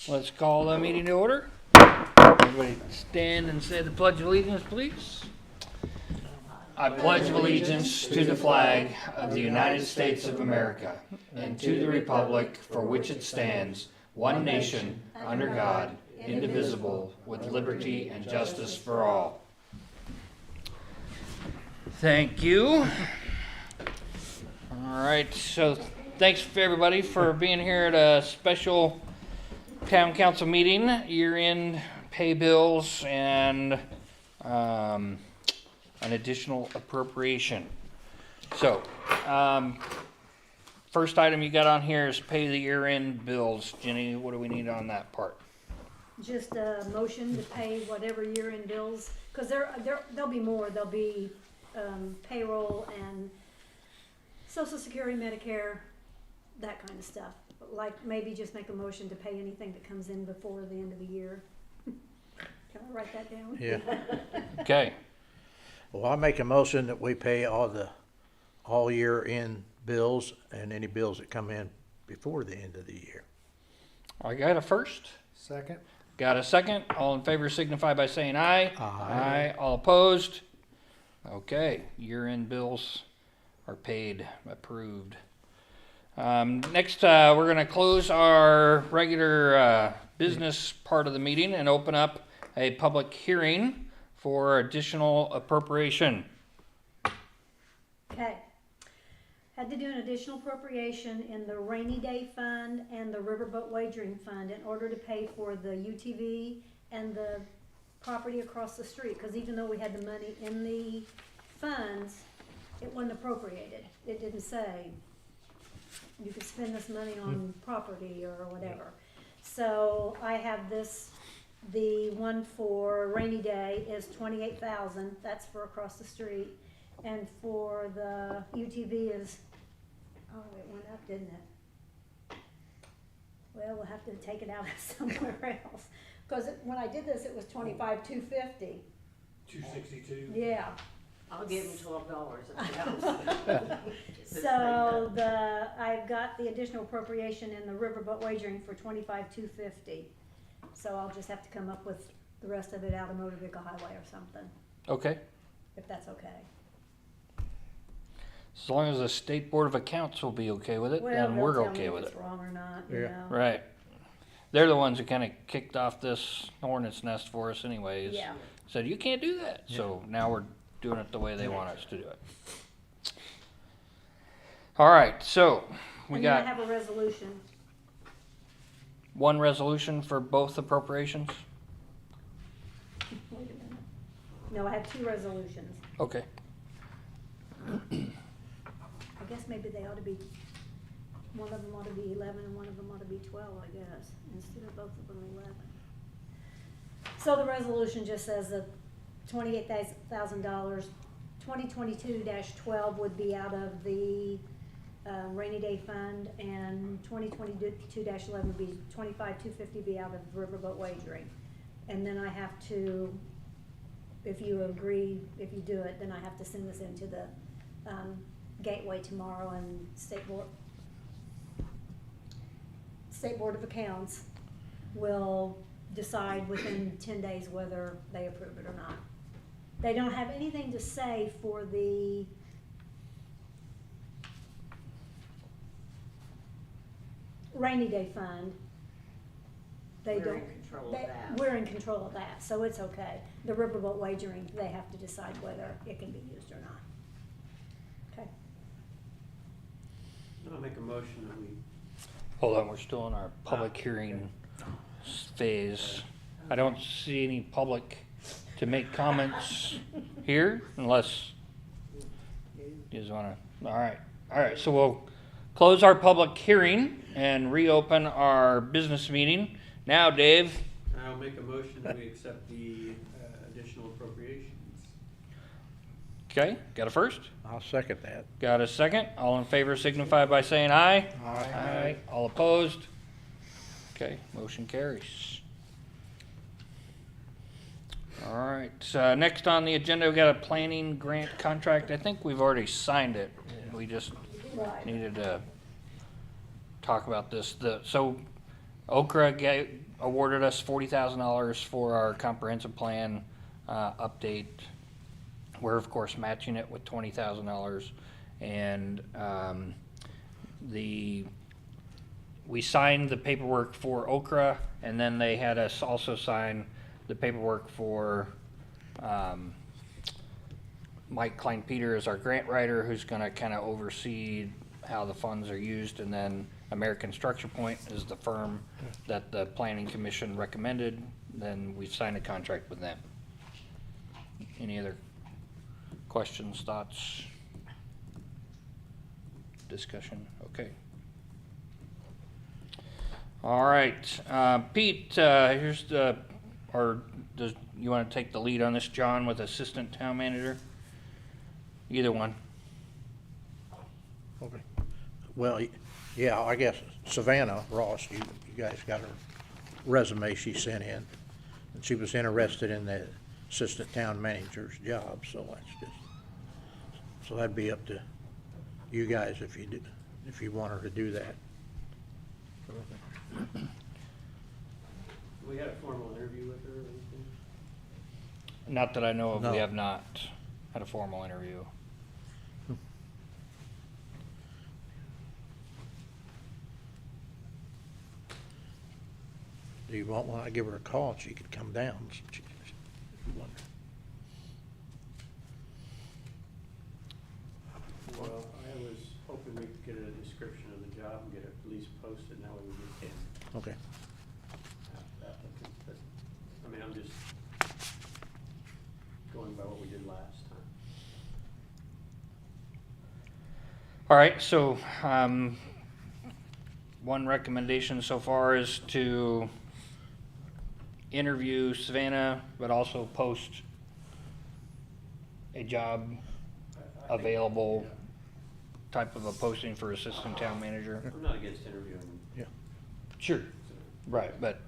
Let's call the meeting to order. Everybody stand and say the Pledge of Allegiance, please. I pledge allegiance to the flag of the United States of America and to the republic for which it stands, one nation, under God, indivisible, with liberty and justice for all. Thank you. All right, so thanks for everybody for being here at a special town council meeting, year-end pay bills, and an additional appropriation. So, first item you got on here is pay the year-end bills. Jenny, what do we need on that part? Just a motion to pay whatever year-end bills, because there'll be more. There'll be payroll and Social Security, Medicare, that kind of stuff. Like maybe just make a motion to pay anything that comes in before the end of the year. Can I write that down? Yeah. Okay, Well, I make a motion that we pay all year-end bills and any bills that come in before the end of the year. I got a first. Second. Got a second. All in favor signify by saying aye. Aye. All opposed? Okay, year-end bills are paid, approved. Next, we're going to close our regular business part of the meeting and open up a public hearing for additional appropriation. Okay. Had to do an additional appropriation in the rainy day fund and the riverboat wagering fund in order to pay for the UTV and the property across the street. Because even though we had the money in the funds, it wasn't appropriated. It didn't say you could spend this money on property or whatever. So I have this, the one for rainy day is $28,000. That's for across the street. And for the UTV is, oh, it went up, didn't it? Well, we'll have to take it out somewhere else. Because when I did this, it was $25,250. 262. Yeah. I'll give him $12 if he helps. So I've got the additional appropriation in the riverboat wagering for $25,250. So I'll just have to come up with the rest of it out of motor vehicle highway or something, Okay, if that's okay. as long as the State Board of Accounts will be okay with it, Well, then they'll we're tell okay me with if it. it's wrong or not, you Yeah. know. Right. They're the ones who kind of kicked off this hornet's nest for us anyways. Yeah. Said, you can't do that. So now we're doing it the way they want us to do it. All right, so we And then I got have a resolution. one resolution for both appropriations? Wait a minute. No, I have two resolutions. Okay. I guess maybe they ought to be, one of them ought to be 11 and one of them ought to be 12, I guess, instead of both of them 11. So the resolution just says that $28,000, 2022-12 would be out of the rainy day fund, and 2022-11 would be $25,250 be out of riverboat wagering. And then I have to, if you agree, if you do it, then I have to send this into the Gateway tomorrow, and State Board of Accounts will decide within 10 days whether they approve it or not. They don't have anything to say for the rainy day fund. They We're in don't. control of that. We're in control of that, so it's okay. The riverboat wagering, they have to decide whether it can be used or not. Okay. I'll make a motion that we. Hold on, we're still in our public hearing phase. I don't see any public to make comments here unless you just want to. All right, so we'll close our public hearing and reopen our business meeting. Now, Dave, I'll make a motion that we accept the additional appropriations. okay, got a first? I'll second that. Got a second? All in favor signify by saying aye. Aye. All opposed? Okay, motion carries. All right, next on the agenda, we got a planning grant contract. I think we've already signed it. We just Right. needed to talk about this. So Okra awarded us $40,000 for our comprehensive plan update. We're of course matching it with $20,000, and we signed the paperwork for Okra, and then they had us also sign the paperwork for Mike Klein-Peter is our grant writer, who's going to kind of oversee how the funds are used, and then American Structure Point is the firm that the Planning Commission recommended. Then we signed a contract with them. Any other questions, thoughts, discussion? Okay. All right, Pete, here's the, or does you want to take the lead on this, John, with Assistant Town Manager? Either one. Okay. Well, yeah, I guess Savannah Ross, you guys got her resume she sent in, and she was interested in the assistant town manager's job, so that's just, so that'd be up to you guys if you want her to do that. We had a formal interview with her or anything? Not that I know of, No. we have not had a formal interview. Do you want, when I give her a call, and she could come down? If you want. Well, I was hoping we could get a description of the job and get it at least posted, now we would get Okay. applicants, but, I mean, I'm just going by what we did last time. All right, so one recommendation so far is to interview Savannah, but also post a job I think- available yeah. type of a posting for assistant town manager. I'm not against interviewing. Yeah. Sure. Right, but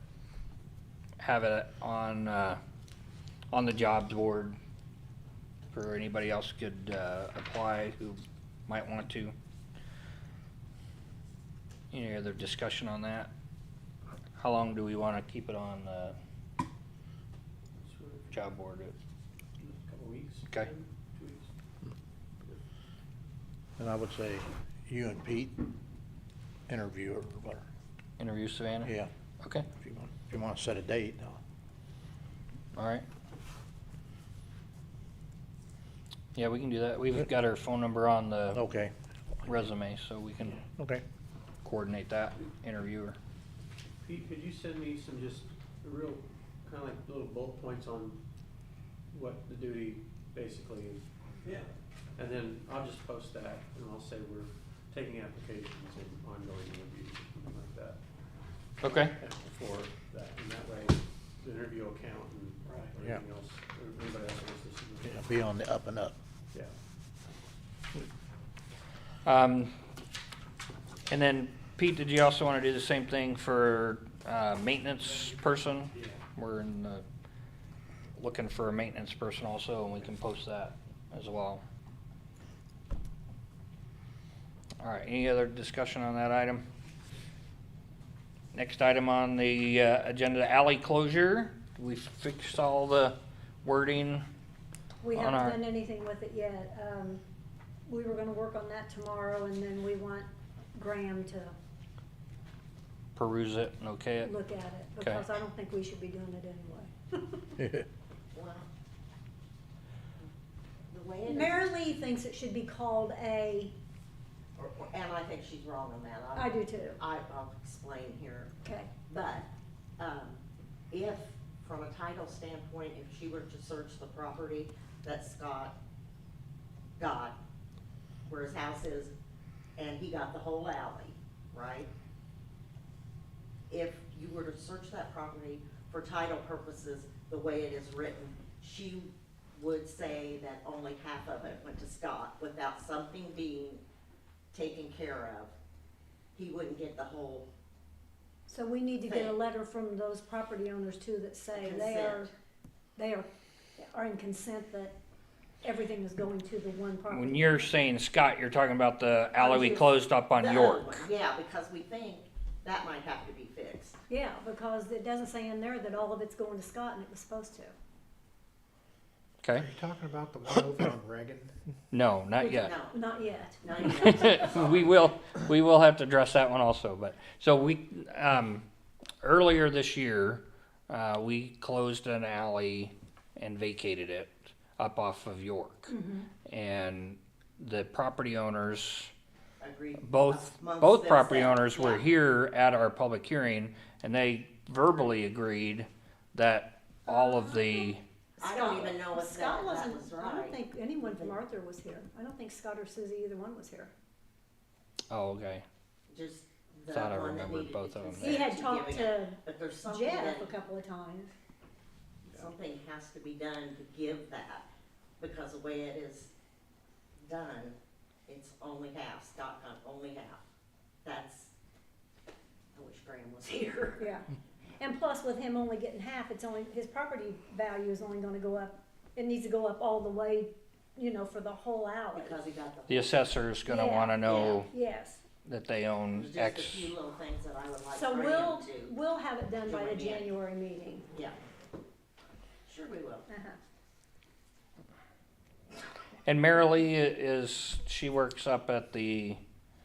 have it on the jobs board for anybody else could apply who might want to. Any other discussion on that? How long do we want to keep it on the Sort of job board? a couple weeks. Okay. 2 weeks. And I would say you and Pete interview her, or whatever. Interview Savannah? Yeah, Okay, if you want to set a date. all right. Yeah, we can do that. We've got her phone number on the Okay, resume, so we can okay. coordinate that, interview her. Pete, could you send me some just real, kind of like little bullet points on what the duty basically is? Yeah. And then I'll just post that, and I'll say we're taking applications and ongoing interviews, something like that. Okay. For that, and that way, the interview will count and Yeah. everything else, or anybody else wants to submit. Yeah, be on the up and up. Yeah. And then Pete, did you also want to do the same thing for maintenance person? Yeah. We're looking for a maintenance person also, and we can post that as well. All right, any other discussion on that item? Next item on the agenda, alley closure. We fixed all the wording. We On haven't our- done anything with it yet. We were gonna work on that tomorrow, and then we want Graham to Peruse it and okay it. look at it, Okay. because I don't think we should be doing it anyway. Well, the way it is, Mary Lee thinks it should be called a, and I think she's wrong on that. I do too. I'll explain here. Okay, But, if, from a title standpoint, if she were to search the property that Scott got, where his house is, and he got the whole alley, right? If you were to search that property for title purposes, the way it is written, she would say that only half of it went to Scott without something being taken care of. He wouldn't get the whole so we need to get a Okay. letter from those property owners too that say consent. they are in consent that everything is going to the one property. When you're saying Scott, you're talking about the alley we just- closed up on The other York. one, yeah, because we think that might have to be fixed. Yeah, because it doesn't say in there that all of it's going to Scott and it was supposed to. Okay? Are you talking about the one over on Reagan? No, not yet. No, Not yet. not yet. We will have to address that one also, but, so we, earlier this year, we closed an alley and vacated it up off of York. And the property owners, Agreed. both Amongst property themselves, owners were yeah. here at our public hearing, and they verbally agreed that all of the, I don't even know if Scott that wasn't, was I don't right. think anyone from Arthur was here. I don't think Scott or Susie, either one was here. oh, okay. Just the Thought I one that remembered needed both the of them. consent He had talked giving it. to But there's something Jeff that, a couple of times. something has to be done to give that, because the way it is done, it's only half, Scott got only half. That's, I wish Graham was here. Yeah. And plus with him only getting half, it's only, his property value is only gonna go up, it needs to go up all the way, you know, for the whole alley. Because he got The assessor's gonna Yeah, wanna know Yes. that they own There's just X. a few little things that I would like So Graham to, we'll have it done by the join in. January meeting. yeah. Sure we will. Uh-huh. And Marilee is, she works up at the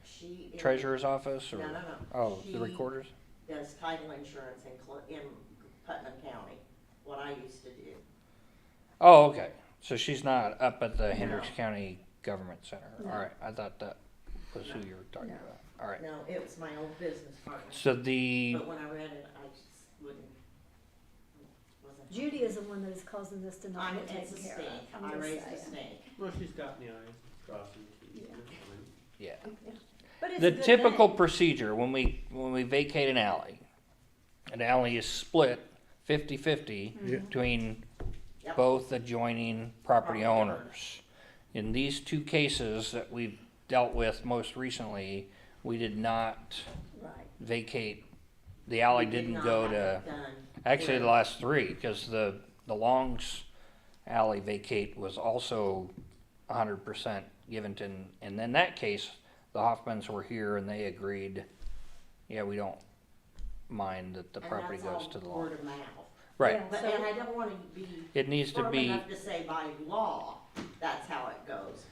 She is. treasurer's office, or? No, no, no. Oh, the She recorders? does title insurance in Putnam County, what I used to do. Oh, okay. So she's not up at the No. Hendricks County Government Center. No. All right, I thought that was who you were talking No. about. All right. No, it was my old business partner, So the, but when I read it, I just wouldn't, wasn't. Judy is the one that is causing this to not I'm, get it's a taken care snake, of. I'm I just raised a saying. snake. Well, she's dotting the i's, crossing the t's, Yeah. that's fine. yeah. Yeah. But it's a The good typical thing. procedure when we vacate an alley is split 50-50 Yeah. between Yep. both adjoining property Property owners. In these two cases that we've dealt with most recently, we did not Right. vacate, the alley We did didn't not go have to, it done actually the here. last three, because the Longs alley vacate was also 100% given to, and in that case, the Hoffmans were here and they agreed, yeah, we don't mind that the And property that's all goes to the word Long. of mouth. Right, Yeah. But, So- and I don't wanna be it needs to firm be, enough to say by law, that's how it goes,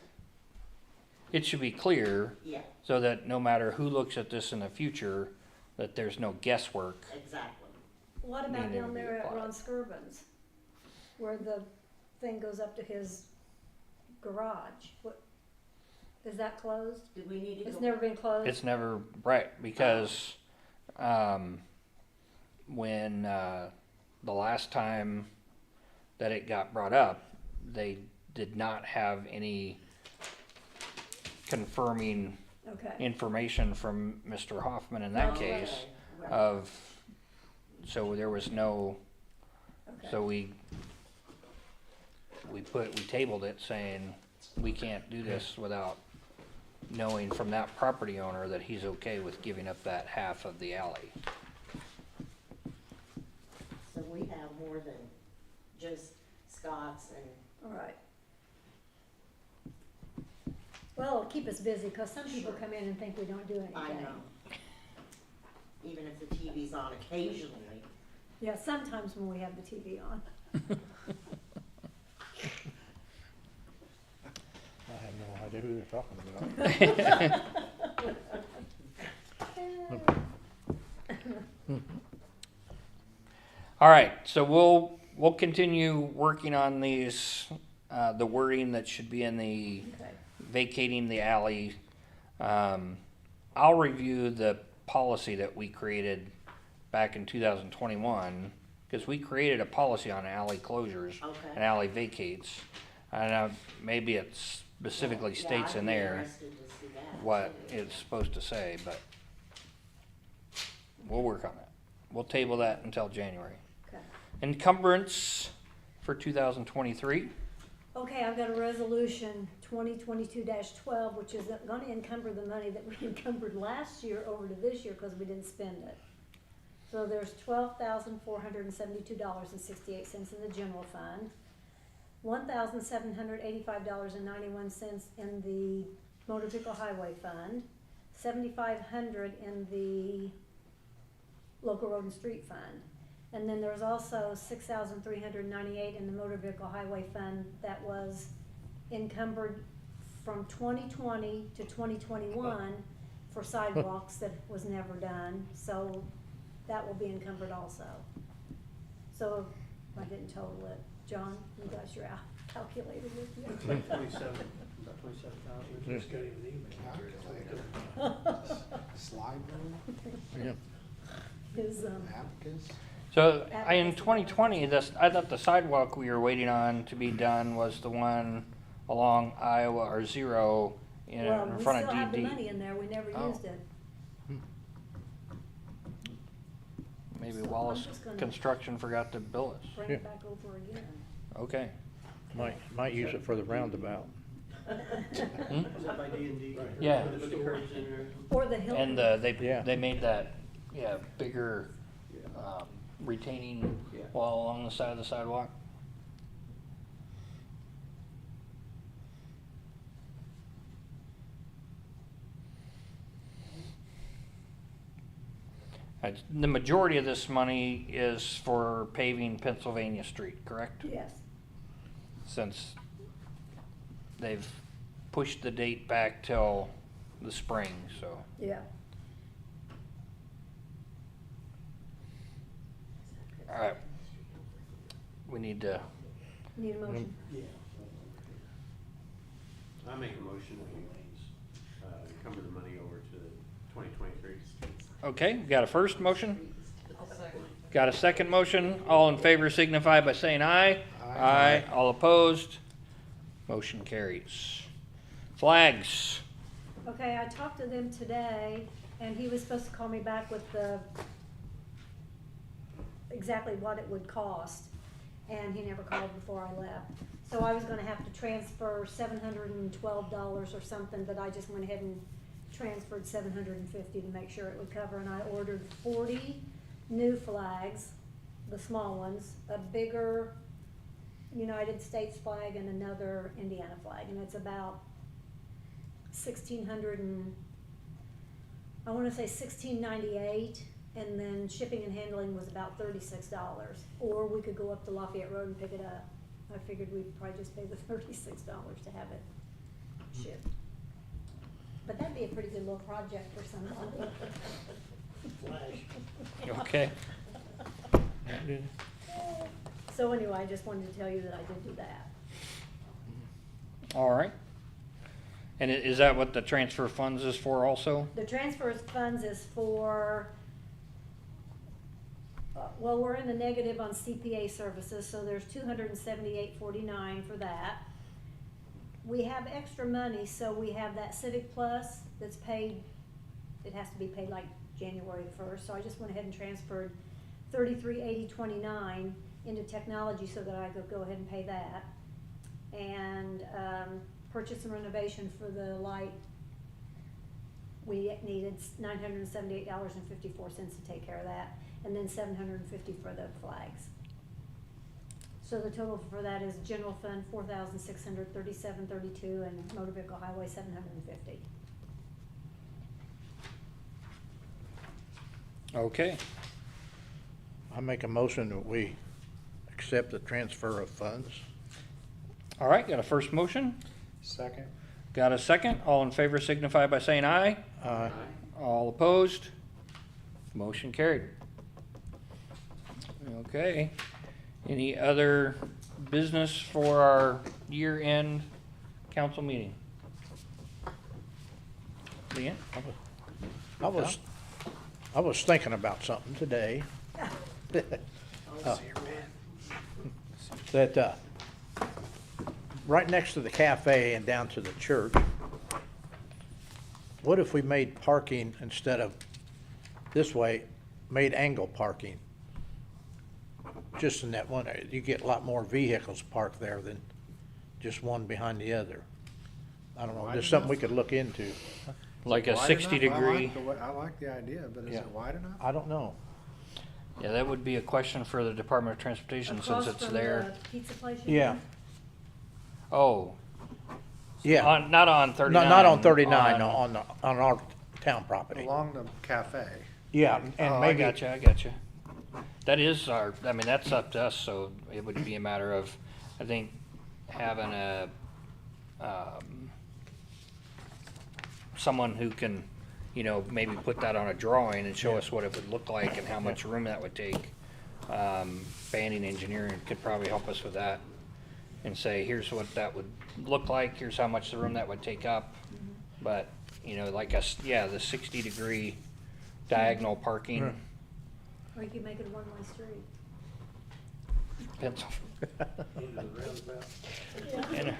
it should be clear yeah, so that no matter who looks at this in the future, that there's no guesswork. exactly. What Being about able down to be there at applied. Ron Skirvin's, where the thing goes up to his garage? What, is that closed? Do we need to It's go? never been closed? It's never, right, because, when, the last time that it got brought up, they did not have any confirming Okay. information from Mr. Hoffman in that Oh, case right, right. of, so there was no, Okay. so we tabled it saying, we can't do this without knowing from that property owner that he's okay with giving up that half of the alley. So we have more than just Scott's and, All right. Well, it'll keep us busy, cause some people Sure. come in and think we don't do anything. I know. Even if the TV's on occasionally. Yeah, sometimes when we have the TV on. I have no idea who they're talking about. All right, so we'll continue working on these, the wording that should be in the Okay. vacating the alley. I'll review the policy that we created back in 2021, because we created a policy on alley closures and Okay. alley vacates. And maybe it specifically Yeah, states I'd in be there interested to see that, what too. it's supposed to say, but we'll work on it. We'll table that until January. Okay. Encumbrance for 2023. Okay, I've got a resolution 2022-12, which is gonna encumber the money that we encumbered last year over to this year, cause we didn't spend it. So there's $12,472.68 in the general fund, $1,785.91 in the motor vehicle highway fund, $7,500 in the local road and street fund. And then there's also 6,398 in the motor vehicle highway fund that was encumbered from 2020 to 2021 for sidewalks that was never done, so that will be encumbered also. So I didn't total it. John, you got your calculator with you? About 27,000. Just got him an email. Slide rule, Yeah. His, abacus. So in 2020, I thought the sidewalk we were waiting on to be done was the one along Iowa or Zero in well, we front still of have the DD. money in there, we never Oh. used it. Maybe So I'm Wallace just gonna- Construction forgot to bill us. Bring it back over again. Okay. Might use it for the roundabout. Is that by D&D? Yeah. With the curbs in there? Or the Hilton. And Yeah. they made that, bigger retaining Yeah. wall along the side of the sidewalk. The majority of this money is for paving Pennsylvania Street, correct? Yes, Since they've pushed the date back till the spring, so. yeah. All right. We need to, Need a motion? Yeah. I make a motion we, encumber the money over to 2023. okay, got a first motion? Got a second motion? All in favor signify by saying aye. Aye. All opposed? Motion carries. Flags. Okay, I talked to them today, and he was supposed to call me back with exactly what it would cost, and he never called before I left. So I was gonna have to transfer $712 or something, but I just went ahead and transferred $750 to make sure it would cover, and I ordered 40 new flags, the small ones, a bigger United States flag and another Indiana flag, and it's about 1,600 and, I wanna say 1,698, and then shipping and handling was about $36. Or we could go up to Lafayette Road and pick it up. I figured we'd probably just pay the $36 to have it shipped. But that'd be a pretty good little project for somebody. Okay. So anyway, I just wanted to tell you that I did do that. All right. And is that what the transfer funds is for also? The transfer funds is for, well, we're in the negative on CPA services, so there's $278.49 for that. We have extra money, so we have that Civic Plus that's paid, it has to be paid like January the 1st, so I just went ahead and transferred $3380.29 into technology so that I could go ahead and pay that. And purchase and renovation for the light, we needed $978.54 to take care of that, and then $750 for the flags. So the total for that is general fund $4,637.32 and motor vehicle highway $750. Okay. I make a motion that we accept the transfer of funds. All right, got a first motion? Second. Got a second? All in favor signify by saying aye. Aye. All opposed? Motion carried. Okay. Any other business for our year-end council meeting? Leanne? I was thinking about something today. That, right next to the cafe and down to the church, what if we made parking instead of this way, made angle parking? Just in that one area, you get a lot more vehicles parked there than just one behind the other. I don't know, Wide just something we enough? could look into. Like a Wide 60 enough? degree? I like the idea, but is Yeah. it wide enough? I don't know. Yeah, that would be a question for the Department of Transportation since Across it's from there. the pizza place you Yeah, mean? Oh, yeah. not on 39. Not on 39, on our town property. Along the cafe. Yeah, Oh, and I maybe, gotcha. That is our, I mean, that's up to us, so it would be a matter of, I think, having someone who can, you know, maybe put that on a drawing and show us what it would look like and how much room that would take. Banding engineering could probably help us with that and say, here's what that would look like, here's how much the room that would take up. But, you know, like us, yeah, the 60-degree diagonal parking. Right. Or you could make it a one-way street. Pencil. Yeah. And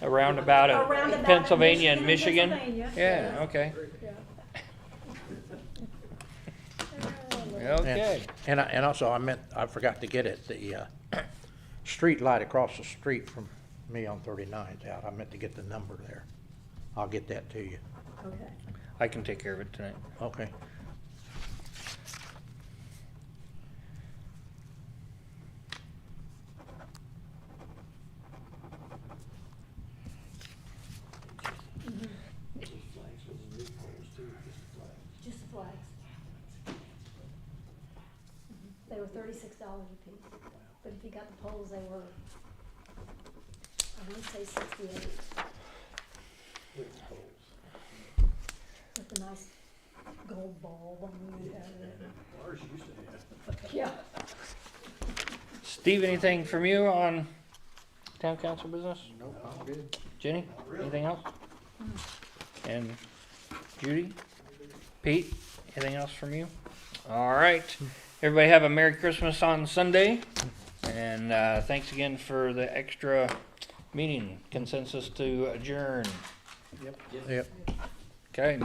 a roundabout A at roundabout at Pennsylvania and Michigan. Pennsylvania. Yeah, okay. Yeah. Okay. and also I forgot to get it, the, street light across the street from me on 39's out. I meant to get the number there. I'll get that to you. Okay. I can take care of it tonight. Okay. Just the flags. They were $36 a piece, but if you got the poles, they were, I want to say 68. With the nice gold ball on the end of it. Ours used to have. Yeah. Steve, anything from you on town council business? Nope, I'm good. Jenny, anything else? And Judy? Pete, anything else from you? All right. Everybody have a Merry Christmas on Sunday. And thanks again for the extra meeting. Consensus to adjourn. Yep. Okay.